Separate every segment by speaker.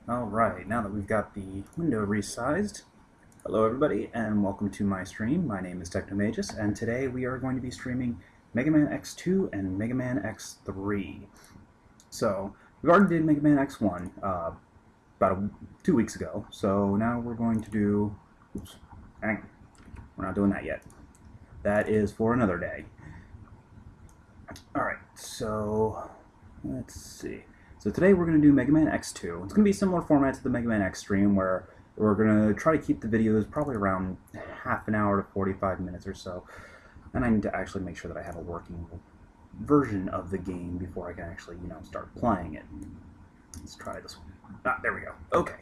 Speaker 1: Alright, now that we've got the window resized, hello everybody and welcome to my stream. My name is Technomagus and today we are going to be streaming Megaman X2 and Megaman X3. So, we already did Megaman X1 about 2 weeks ago, so now we're going to do... Oops, hang on. We're not doing that yet. That is for another day. Alright, so let's see. So today we're going to do Megaman X2. It's going to be a similar format to the Megaman X stream where we're going to try to keep the videos probably around half an hour to 45 minutes or so. And I need to actually make sure that I have a working version of the game before I can actually, start playing it. Let's try this one. Ah, there we go. Okay.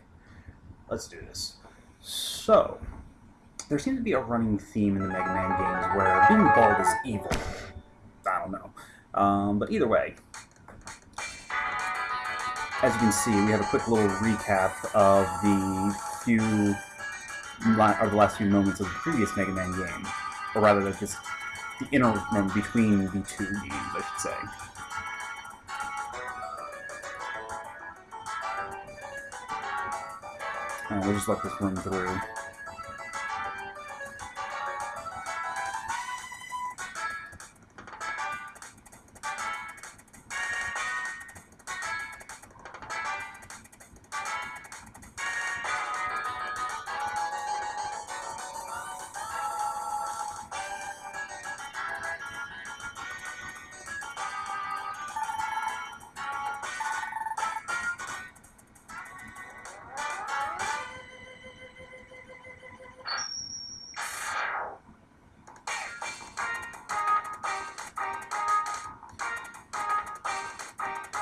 Speaker 1: Let's do this. So, there seems to be a running theme in the Mega Man games where being bald is evil. I don't know. But either way, as you can see, we have a quick little recap of the last few moments of the previous Mega Man game. Or rather, just the interment between the two games, I should say. We'll just let this run through.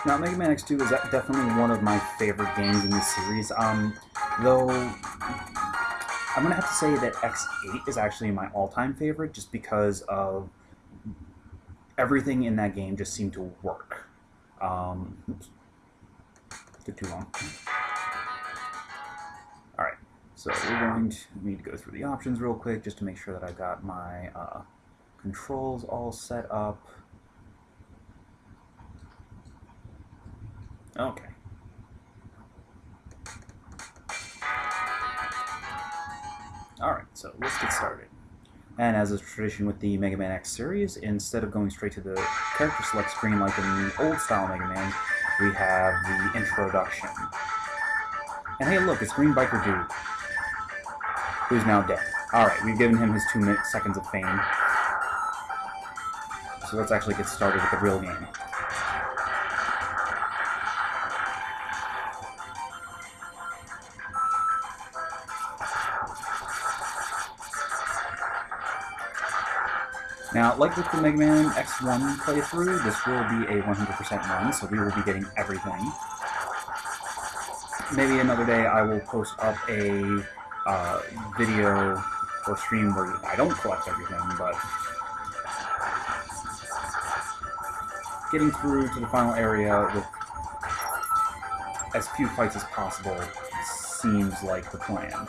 Speaker 1: Now, Mega Man X2 is definitely one of my favorite games in this series, though I'm going to have to say that X8 is actually my all-time favorite just because of everything in that game just seemed to work. Oops. Took too long. Alright, so we're going to need to go through the options real quick just to make sure that I've got my controls all set up. Okay. Alright, so let's get started. And as is tradition with the Mega Man X series, instead of going straight to the character select screen like in the old-style Mega Man, we have the introduction. And hey look, it's Green Biker Dude, who's now dead. Alright, we've given him his 2 seconds of fame. So let's actually get started with the real game. Now, like with the Mega Man X1 playthrough, this will be a 100% run, so we will be getting everything. Maybe another day I will post up a video or stream where I don't collect everything, but getting through to the final area with as few fights as possible seems like the plan.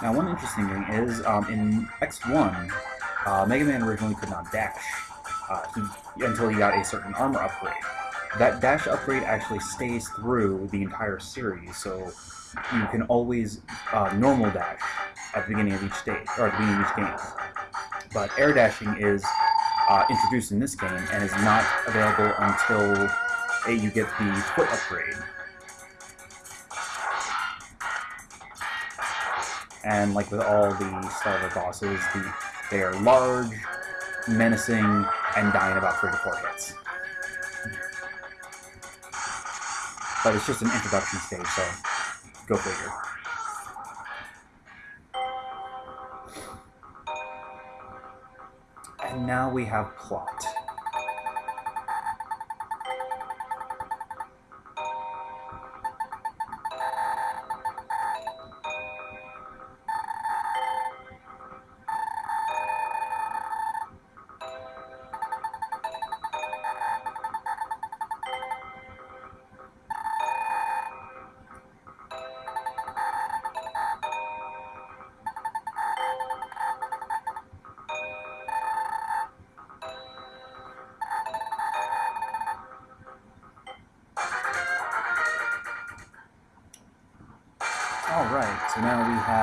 Speaker 1: Now, one interesting thing is, in X1, Mega Man originally could not dash until he got a certain armor upgrade. That dash upgrade actually stays through the entire series, so you can always normal dash at the beginning of each stage, or at the beginning of each game. But air dashing is introduced in this game and is not available until you get the foot upgrade. And like with all the starter bosses, they are large, menacing, and die in about 3 to 4 hits. But it's just an introduction stage, so go figure. And now we have plot.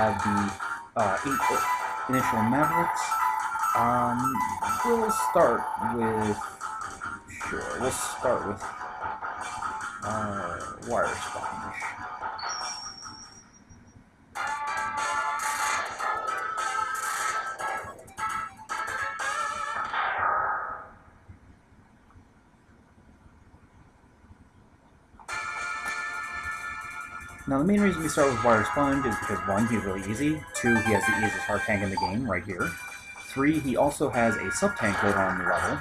Speaker 1: have the 8 initial Mavericks. We'll start with... Sure, we'll start with Wire Sponge. Now, the main reason we start with Wire Sponge is because 1, he's really easy, 2, he has the easiest hard tank in the game, right here, 3, he also has a sub-tank later on in the level.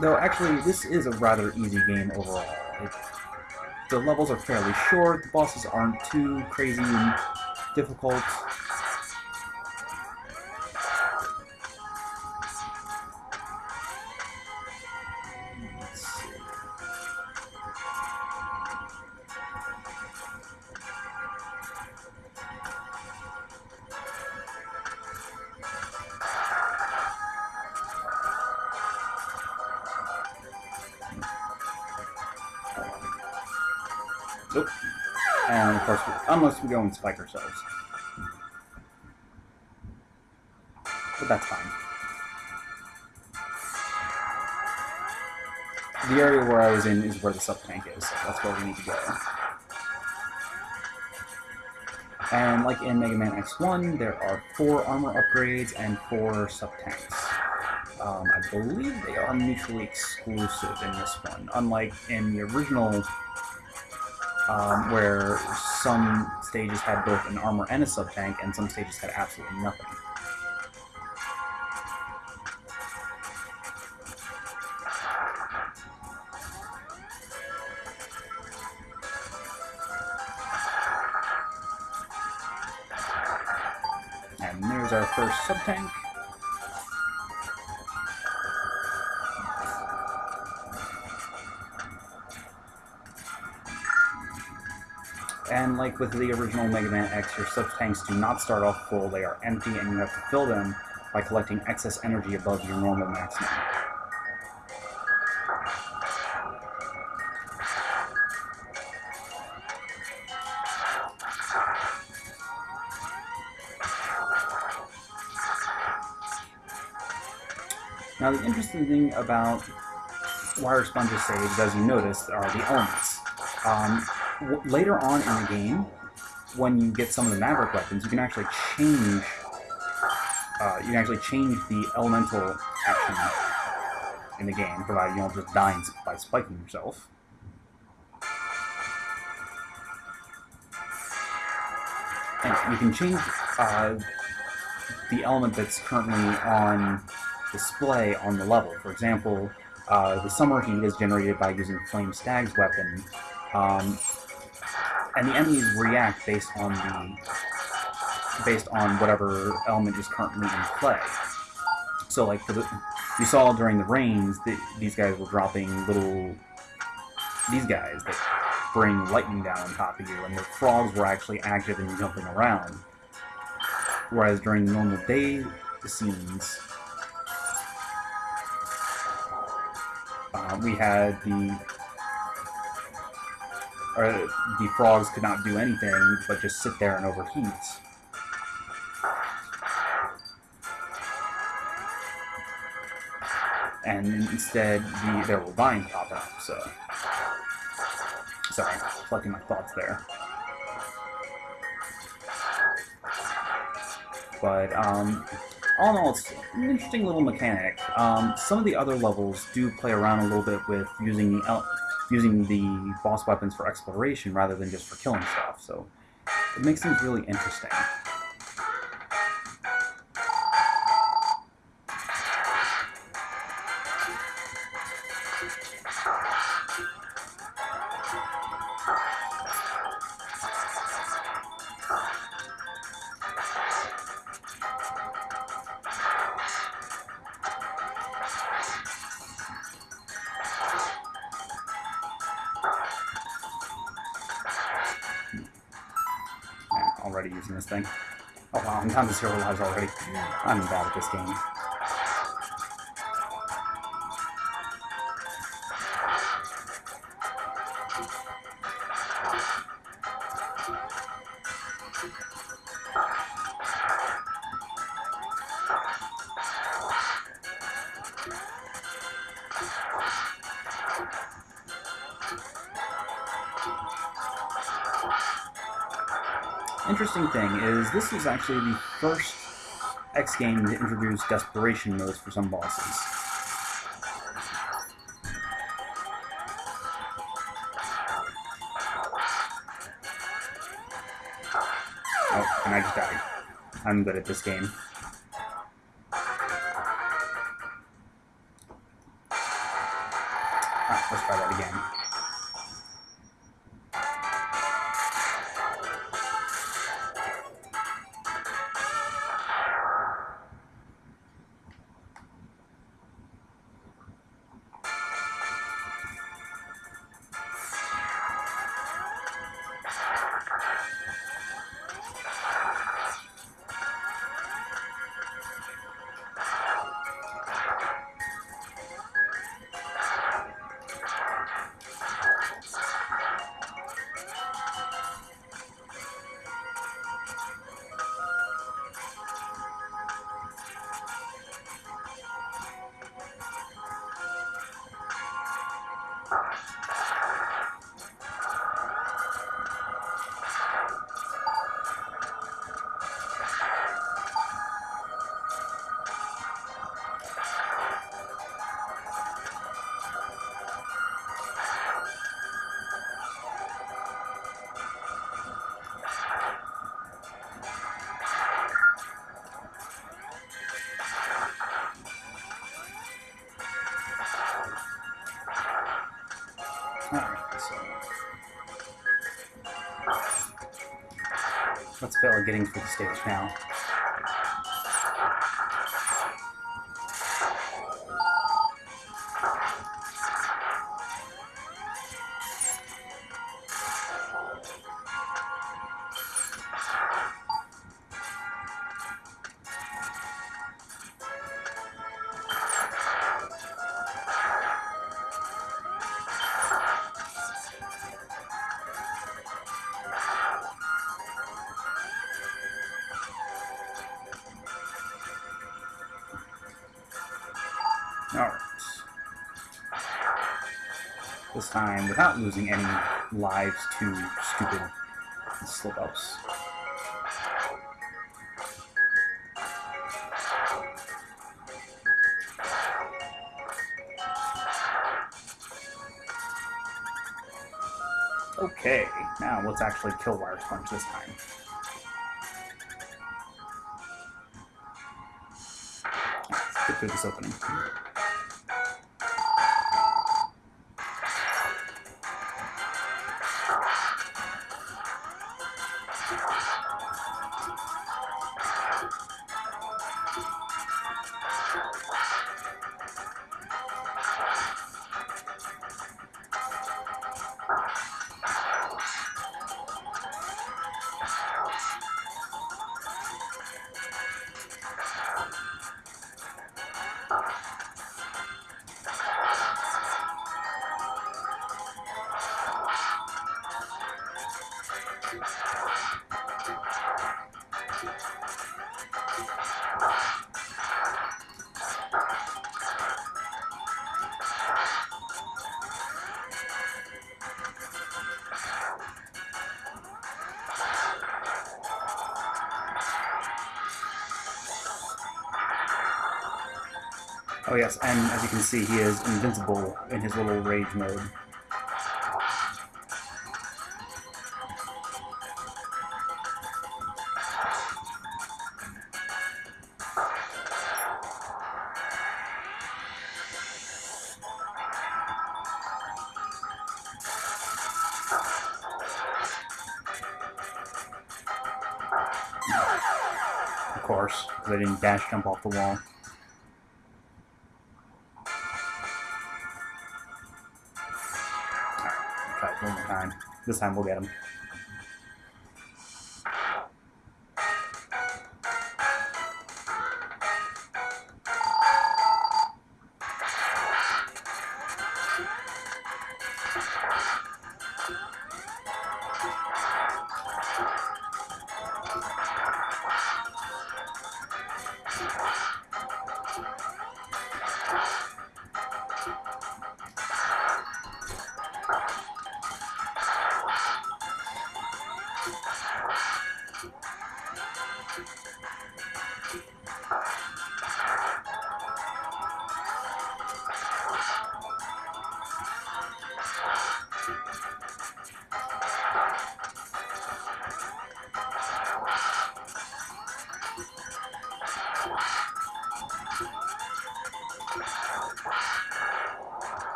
Speaker 1: Though, actually, this is a rather easy game overall. The levels are fairly short, the bosses aren't too crazy and difficult. Nope. And of course, unless we go and spike ourselves. But that's fine. The area where I was in is where the sub-tank is, so that's where we need to go. And like in Megaman X1, there are 4 armor upgrades and 4 sub-tanks. I believe they are mutually exclusive in this one, unlike in the original where some stages had both an armor and a sub-tank, and some stages had absolutely nothing. And there's our first sub-tank. And like with the original Mega Man X, your sub-tanks do not start off full, they are empty, and you have to fill them by collecting excess energy above your normal maximum. Now, the interesting thing about Wire Sponge's saves, as you noticed, are the elements. Later on in the game, when you get some of the Maverick weapons, you can actually change. The elemental action in the game, provided you don't just die by spiking yourself. And you can change the element that's currently on display on the level. For example, the summer heat is generated by using Flame Stag's weapon. And the enemies react based on whatever element is currently in play. So, like you saw during the rains, these guys were dropping these guys that bring lightning down on top of you, and the frogs were actually active and jumping around. Whereas during the normal day scenes, we had the frogs could not do anything but just sit there and overheat. And instead, there were vines popping up, so... Sorry, collecting my thoughts there. But, all in all, it's an interesting little mechanic. Some of the other levels do play around a little bit with using the boss weapons for exploration rather than just for killing stuff, so it makes things really interesting. Already using this thing. Oh wow, I'm down to 0 lives already. I'm bad at this game. interesting thing is this is actually the first X game to introduce desperation modes for some bosses. Oh, and I just died. I'm good at this game. Let's try that again. Alright, so let's fail at getting through the stage now. Alright. This time without losing any lives to stupid slip-ups. Okay, now let's actually kill Wire Sponge this time. Let's get through this opening. Oh yes, and as you can see, he is invincible in his little rage mode. Of course, because I didn't dash jump off the wall. Try it one more time. This time we'll get him.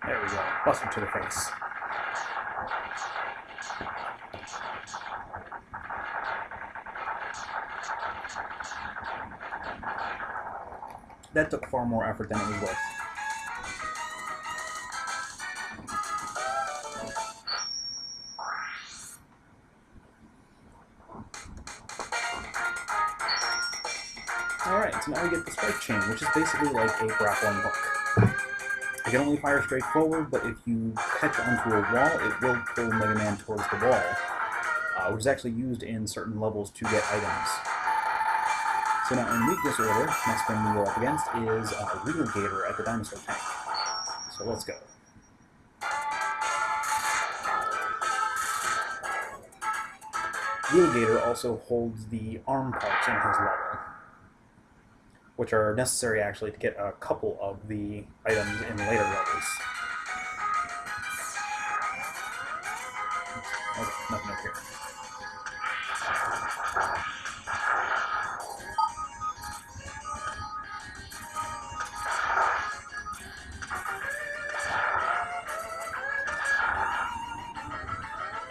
Speaker 1: There we go. Bust him to the face. That took far more effort than it was worth. Alright, so now we get the strike chain, which is basically like a grappling hook. It can only fire straight forward, but if you catch onto a wall, it will pull Mega Man towards the wall, which is actually used in certain levels to get items. So now in weakness order, next thing we go up against is Wheel Gator at the dinosaur tank. So let's go. Wheel Gator also holds the arm parts in his level, which are necessary actually to get a couple of the items in later levels. Okay, nothing up here.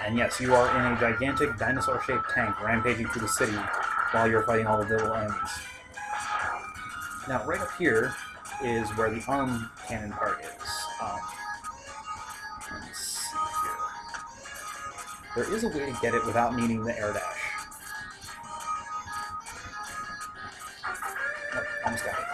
Speaker 1: And yes, you are in a gigantic dinosaur-shaped tank rampaging through the city while you're fighting all the little enemies. Now, right up here is where the arm cannon part is. Let's see here. There is a way to get it without needing the air dash. Nope, almost got it.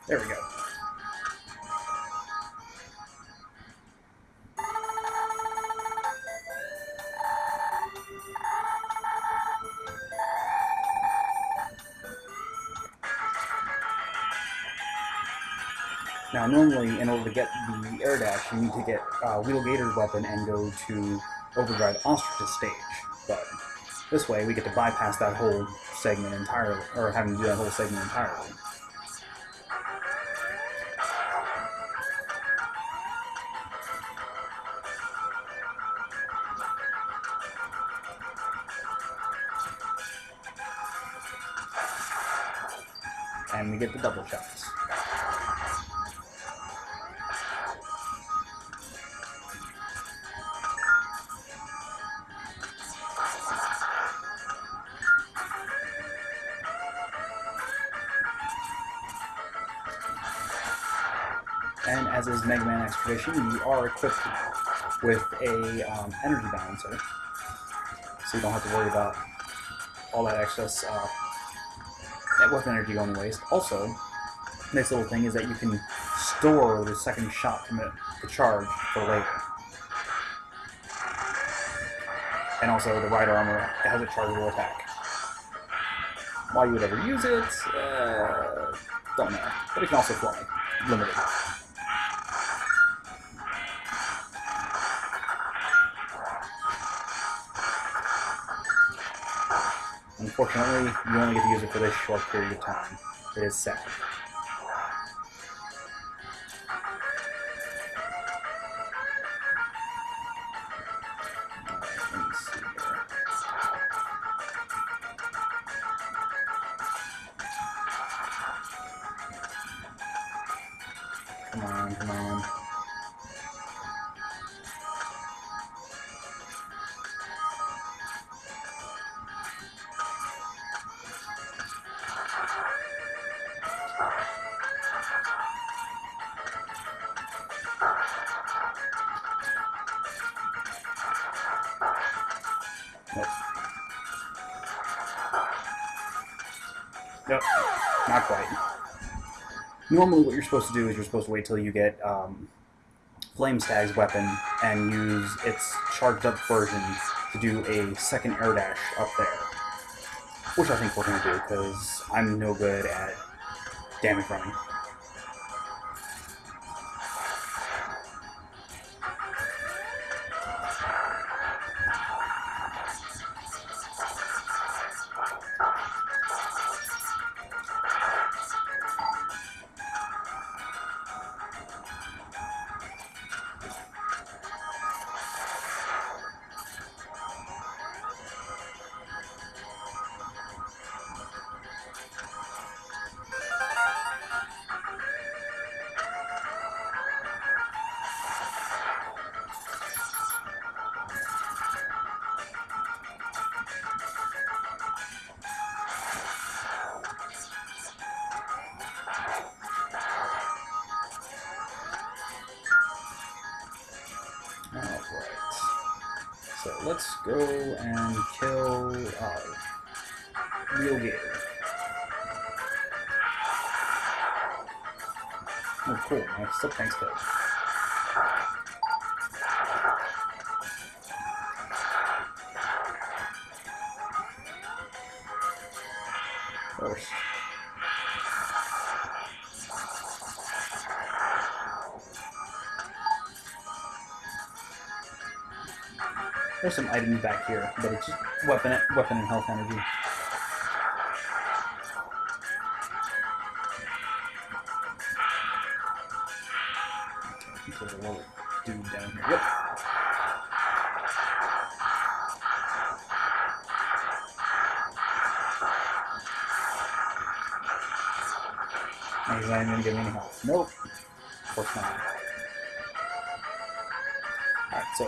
Speaker 1: There we go. Now, normally, in order to get the air dash, you need to get Wheel Gator's weapon and go to Overdrive Ostrich's stage. But this way, we get to bypass that whole segment entirely, or having to do that whole segment entirely. And we get the double shots. And as is Mega Man X tradition, you are equipped with a energy balancer, so you don't have to worry about all that excess weapon energy going to waste. Also, next little thing is that you can store the second shot from it to charge for later. And also, the right armor has a chargeable attack. Why you would ever use it, don't know. But it can also fly, limited. Unfortunately, you only get to use it for this short period of time. It is sad. Let me see here. Come on, come on. Nope. Nope. Not quite. Normally what you're supposed to do is you're supposed to wait till you get Flame Stag's weapon and use its charged up version to do a second air dash up there, which I think we're going to do because I'm no good at damage running. Alright, so let's go and kill Real Gator. Oh cool, my sub-tank's killed. First. There's some items back here, but it's just weapon and health energy. There's a little dude down here. Yep. And he's not even gonna give me any health. Nope. Of course not. Alright, so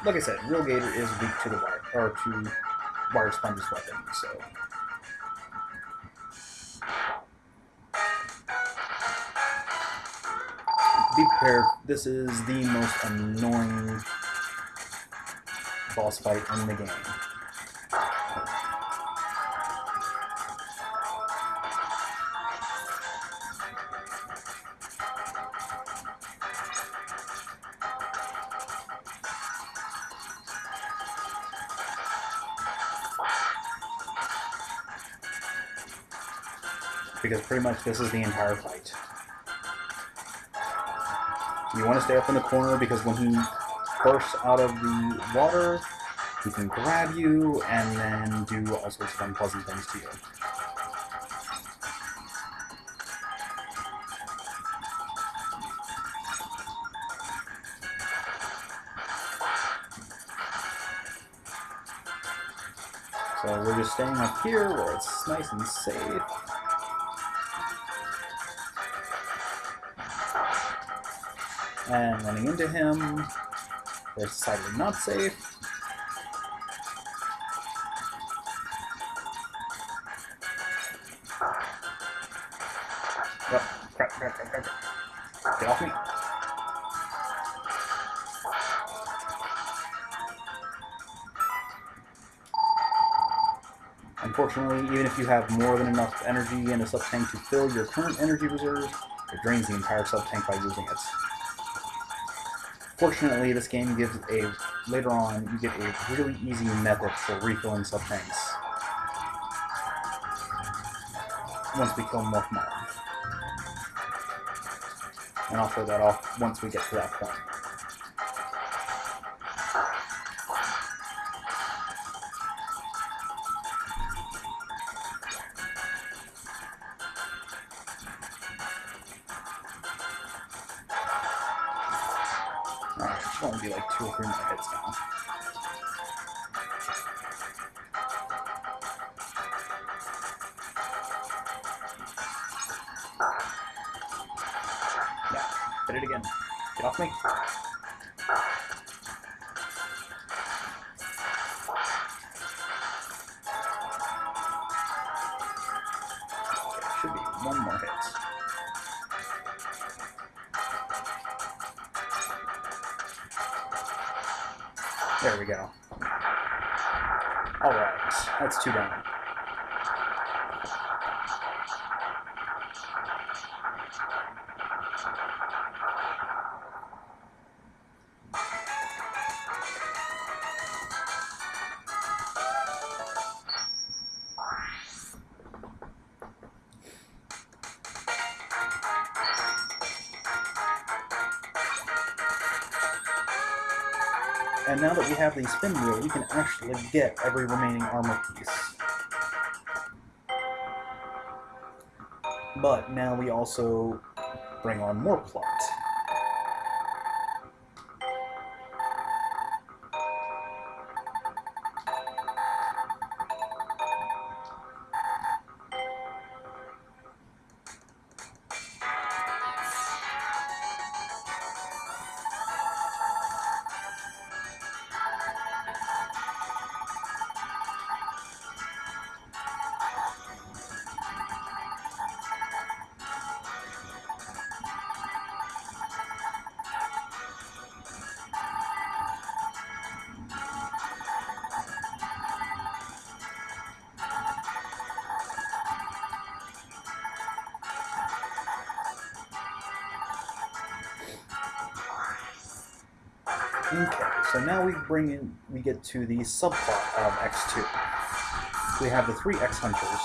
Speaker 1: like I said, Real Gator is weak to the wire, or to Wire Sponge's weapon, so. Be prepared, this is the most annoying boss fight in the game. Because pretty much this is the entire fight. You want to stay up in the corner because when he bursts out of the water, he can grab you and then do all sorts of unpleasant things to you. So we're just staying up here where it's nice and safe. And running into him, where it's decidedly not safe. Oh, crap. Get off me. Unfortunately, even if you have more than enough energy in a sub-tank to fill your current energy reserves, it drains the entire sub-tank by using it. Fortunately, this game gives later on, you get a really easy method for refilling sub-tanks. Once we kill Morphmon. And I'll show that off once we get to that point. Alright, it should only be like 2 or 3 more hits now. Yeah, hit it again. Get off me. Okay, should be 1 more hit. There we go. Alright, that's 2 down. And now that we have the spin wheel, we can actually get every remaining armor piece. But now we also bring on more plot. Okay, so now we get to the subplot of X2. We have the three X Hunters,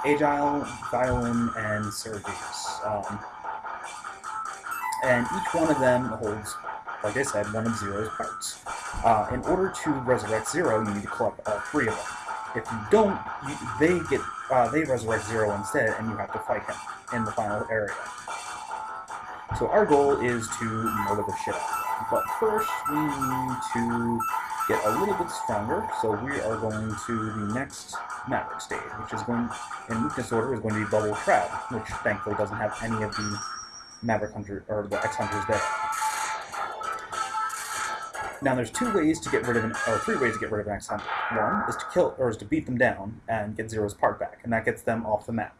Speaker 1: Agile, Violin, and Sergius. And each one of them holds, like I said, one of Zero's parts. In order to resurrect Zero, you need to collect all three of them. If you don't, they resurrect Zero instead, and you have to fight him in the final area. So our goal is to murder the shit out of them. But first, we need to get a little bit stronger, so we are going to the next Maverick stage, which is going, in weakness order, is going to be Bubble Crab, which thankfully doesn't have any of the Maverick Hunter, or the X-Hunters there. Now there's three ways to get rid of an X-Hunter. One is to kill, or is to beat them down and get Zero's part back, and that gets them off the map.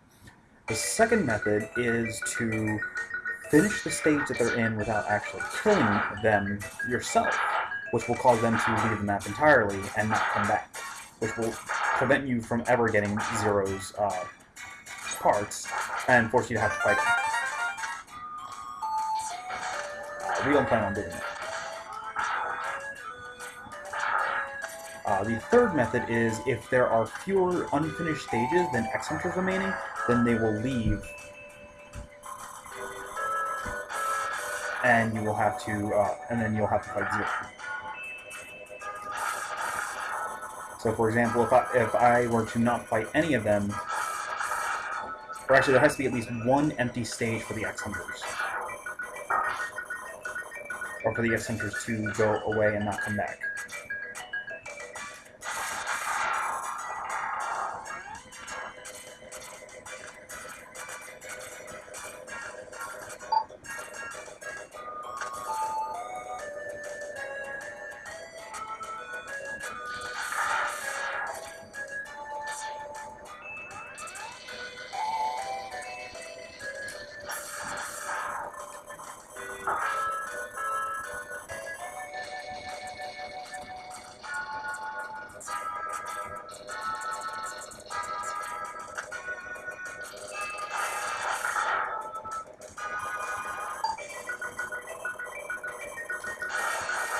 Speaker 1: The second method is to finish the stage that they're in without actually killing them yourself, which will cause them to leave the map entirely and not come back, which will prevent you from ever getting Zero's parts and force you to have to fight them. We don't plan on doing that. The third method is if there are fewer unfinished stages than X-Hunters remaining, then they will leave, and you will have to, and then you'll have to fight Zero. So, for example, if I were to not fight any of them, or actually, there has to be at least one empty stage for the X-Hunters, or for the X-Hunters to go away and not come back.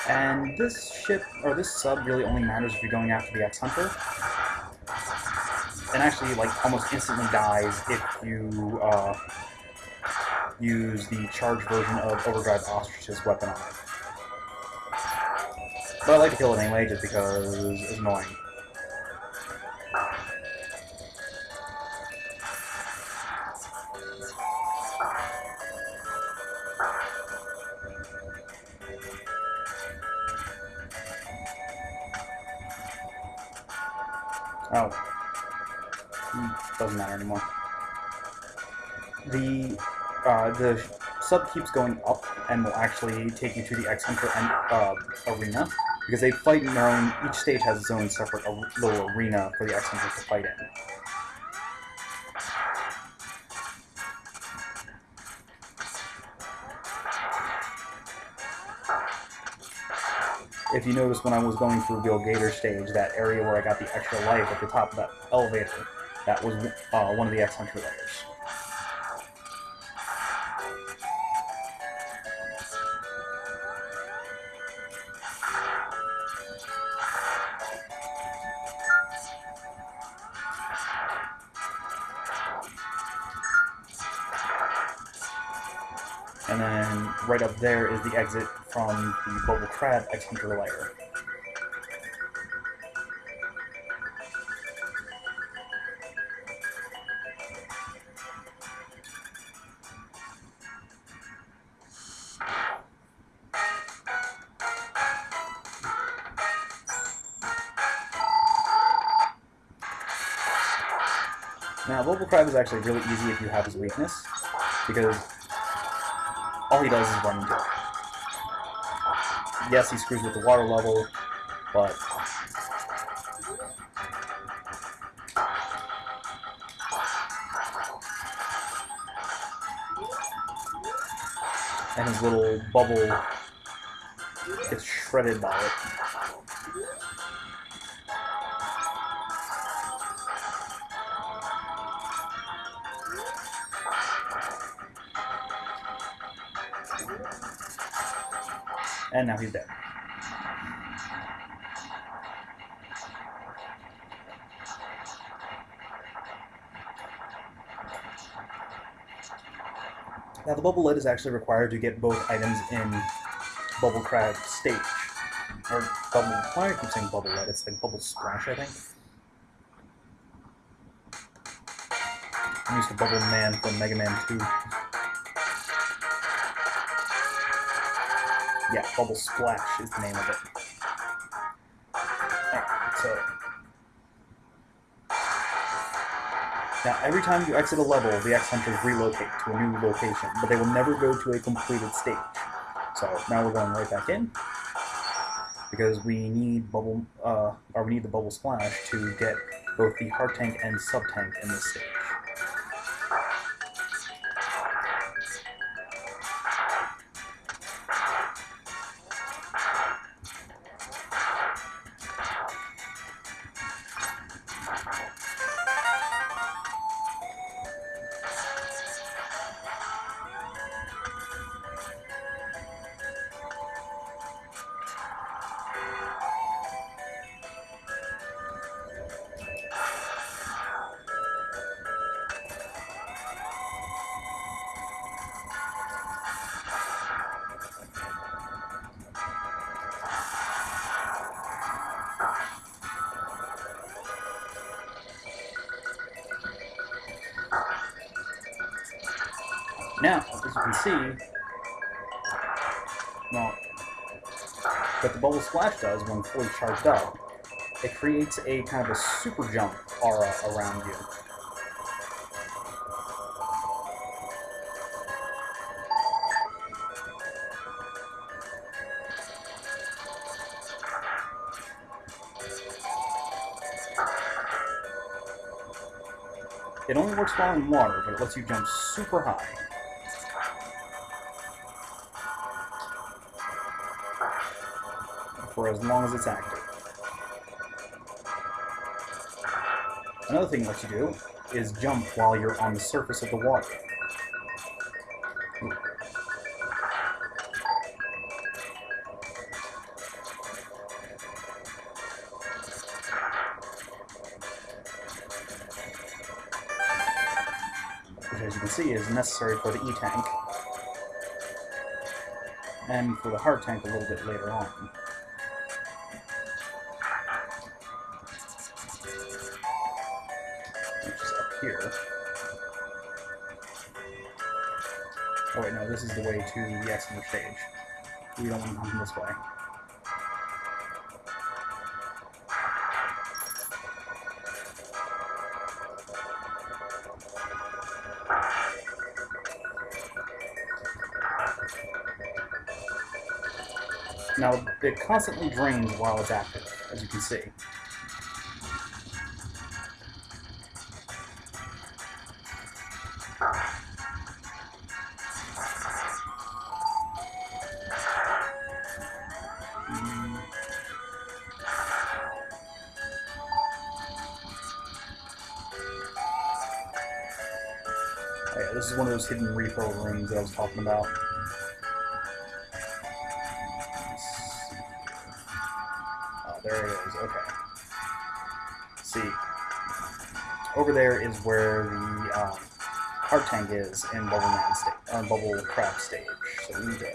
Speaker 1: And this ship, or this sub, really only matters if you're going after the X-Hunter. And actually, like, almost instantly dies if you use the charged version of Overdrive Ostrich's weapon on it. But I like to kill it anyway, just because it's annoying. Oh. Doesn't matter anymore. The sub keeps going up and will actually take you to the X-Hunter arena, because they fight in their own, each stage has its own separate little arena for the X-Hunters to fight in. If you notice, when I was going through Bill Gator's stage, that area where I got the extra life at the top of that elevator, that was one of the X-Hunter layers. And then right up there is the exit from the Bubble Crab X-Hunter layer. Now, Bubble Crab is actually really easy if you have his weakness, because all he does is run into it. Yes, he screws with the water level, but and his little bubble gets shredded by it. And now he's dead. Now the bubble lid is actually required to get both items in Bubble Crab stage. Or bubble, why do I keep saying bubble lid? It's like bubble splash, I think. I'm used to Bubble Man from Megaman 2. Yeah, Bubble Splash is the name of it. Alright, so now every time you exit a level, the X-Hunters relocate to a new location, but they will never go to a completed stage. So now we're going right back in, because we need we need the Bubble Splash to get both the Heart Tank and Sub Tank in this stage. Now, as you can see, well, what the Bubble Splash does when fully charged up, it creates a kind of a super jump aura around you. It only works well in water, but it lets you jump super high. For as long as it's active. Another thing it lets you do is jump while you're on the surface of the water. Which, as you can see, is necessary for the E-Tank, and for the Heart Tank a little bit later on. Which is up here. Oh wait, no, this is the way to the X-Hunter stage. We don't want to come this way. Now, it constantly drains while it's active, as you can see. Oh yeah, this is one of those hidden refill rooms that I was talking about. Oh, there it is, okay. See, over there is where the Heart Tank is in Bubble Crab stage. So we need to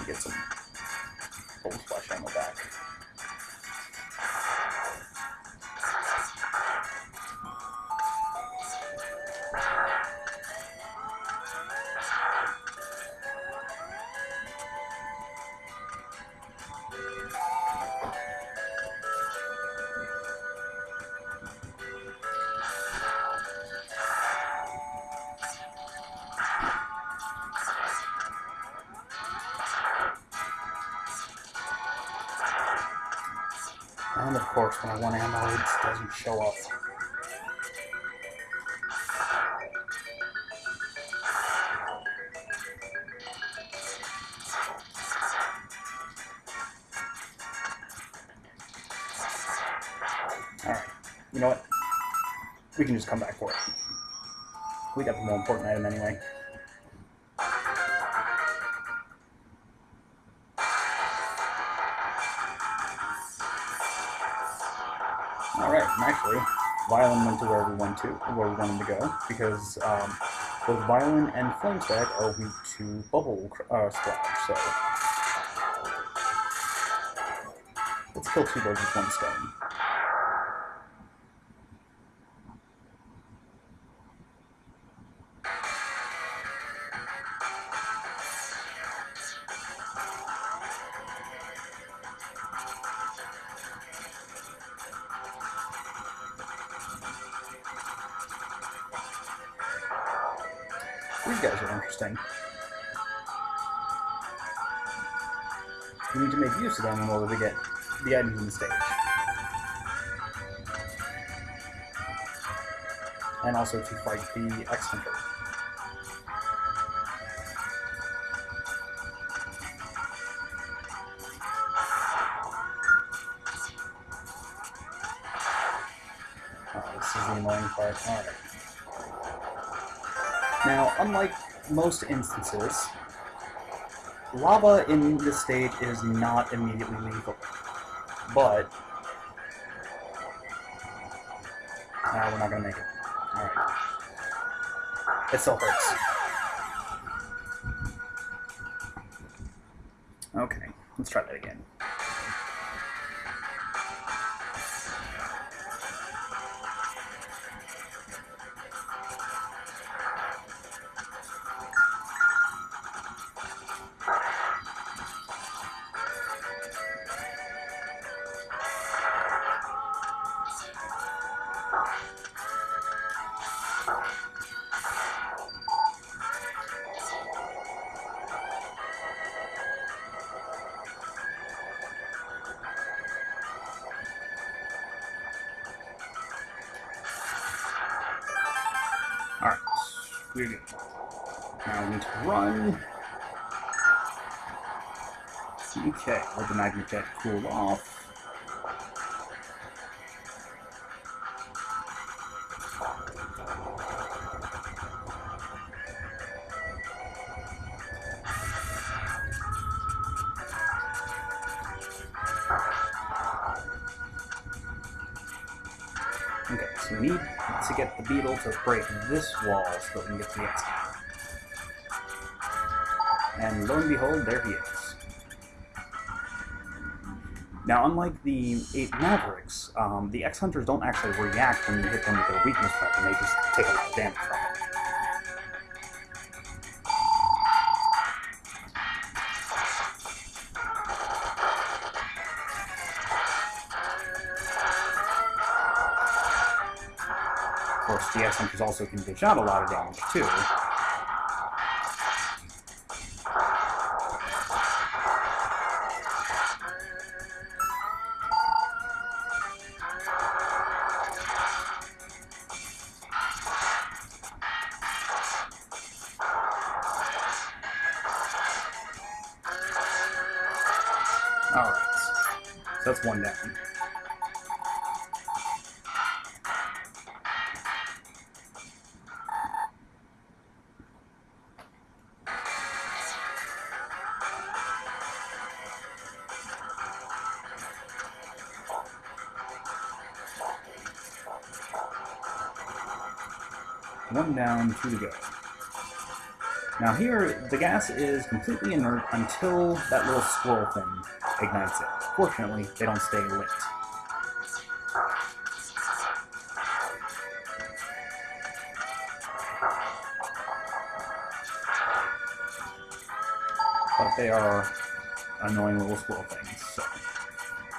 Speaker 1: get some Bubble Splash ammo back. And of course, when I want ammo, it doesn't show up. Alright, you know what? We can just come back for it. We got the more important item anyway. Alright, and actually, Violin went to where we wanted to go, because both Violin and Flame Stack are weak to Bubble Splash, so let's kill two birds with one stone. These guys are interesting. We need to make use of them in order to get the items in the stage. And also to fight the X-Hunter. This is the annoying part. Alright. Now, unlike most instances, lava in this stage is not immediately lethal, but we're not going to make it. Alright. It still hurts. Okay, let's try that again. Alright, we're good. Now we need to run. Okay, let the magnet jet cool off. Okay, so we need to get the beetle to break this wall so that we can get to the exit. And lo and behold, there he is. Now, unlike the 8 Mavericks, the X-Hunters don't actually react when you hit them with their weakness weapon, they just take a lot of damage from it. Of course, the X-Hunters also can dish out a lot of damage, too. Alright, so that's one down. One down, 2 to go. Now here, the gas is completely inert until that little squirrel thing ignites it. Fortunately, they don't stay lit. But they are annoying little squirrel things, so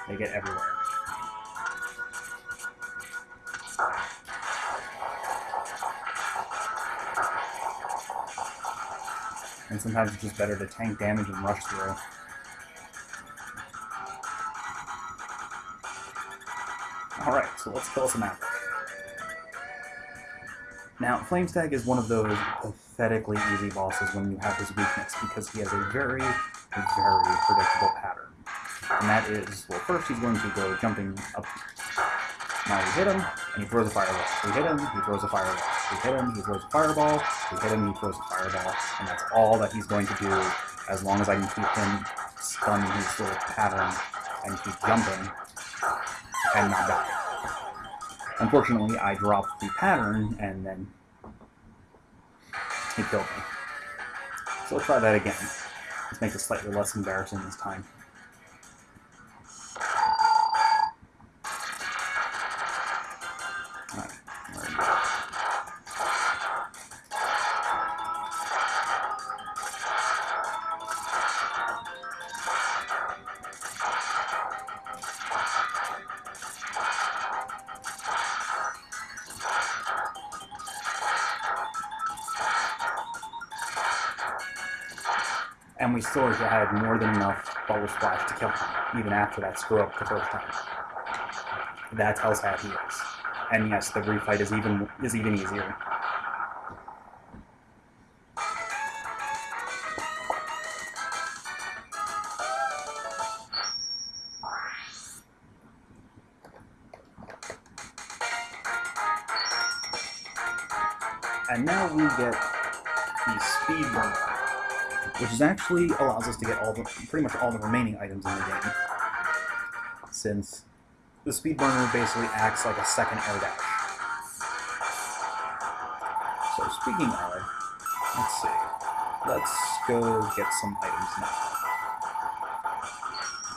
Speaker 1: they get everywhere. And sometimes it's just better to tank damage and rush through. Alright, so let's kill some apples. Now, Flamestag is one of those pathetically easy bosses when you have his weakness, because he has a very, very predictable pattern. And that is, well, first he's going to go jumping up. Now we hit him, and he throws a fireball. We hit him, he throws a fireball. We hit him, he throws a fireball. We hit him, he throws a fireball. And that's all that he's going to do, as long as I can keep him stunned in his little pattern and keep jumping and not die. Unfortunately, I dropped the pattern, and then he killed me. So let's try that again. Let's make it slightly less embarrassing this time. Alright, there we go. And we still had more than enough bubble splash to kill him, even after that screw up the first time. That's how sad he is. And yes, the refight is even easier. And now we get the speed burner, which is actually allows us to get pretty much all the remaining items in the game, since the speed burner basically acts like a second air dash. So speaking of, let's see, let's go get some items now.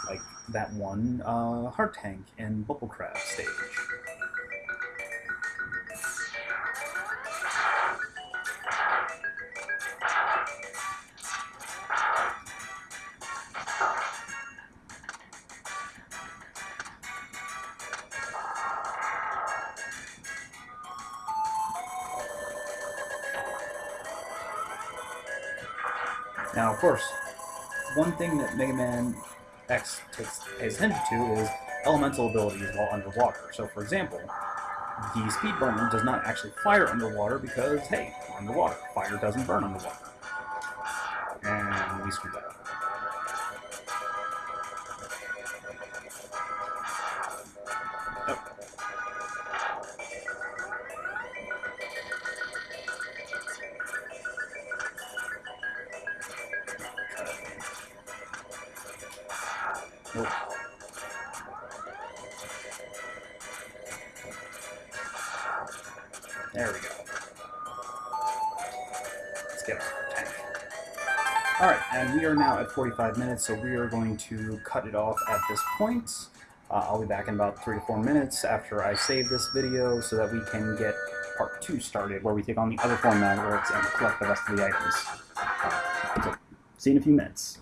Speaker 1: Like that one heart tank in Bubble Crab stage. Now, of course, one thing that Megaman X pays attention to is elemental abilities while underwater. So, for example, the speed burner does not actually fire underwater because, hey, we're underwater. Fire doesn't burn underwater. And we screwed that up. Nope. There we go. Let's get our tank. Alright, and we are now at 45 minutes, so we are going to cut it off at this point. I'll be back in about 3 to 4 minutes after I save this video so that we can get part 2 started, where we take on the other 4 magworks and collect the rest of the items. So, see you in a few minutes.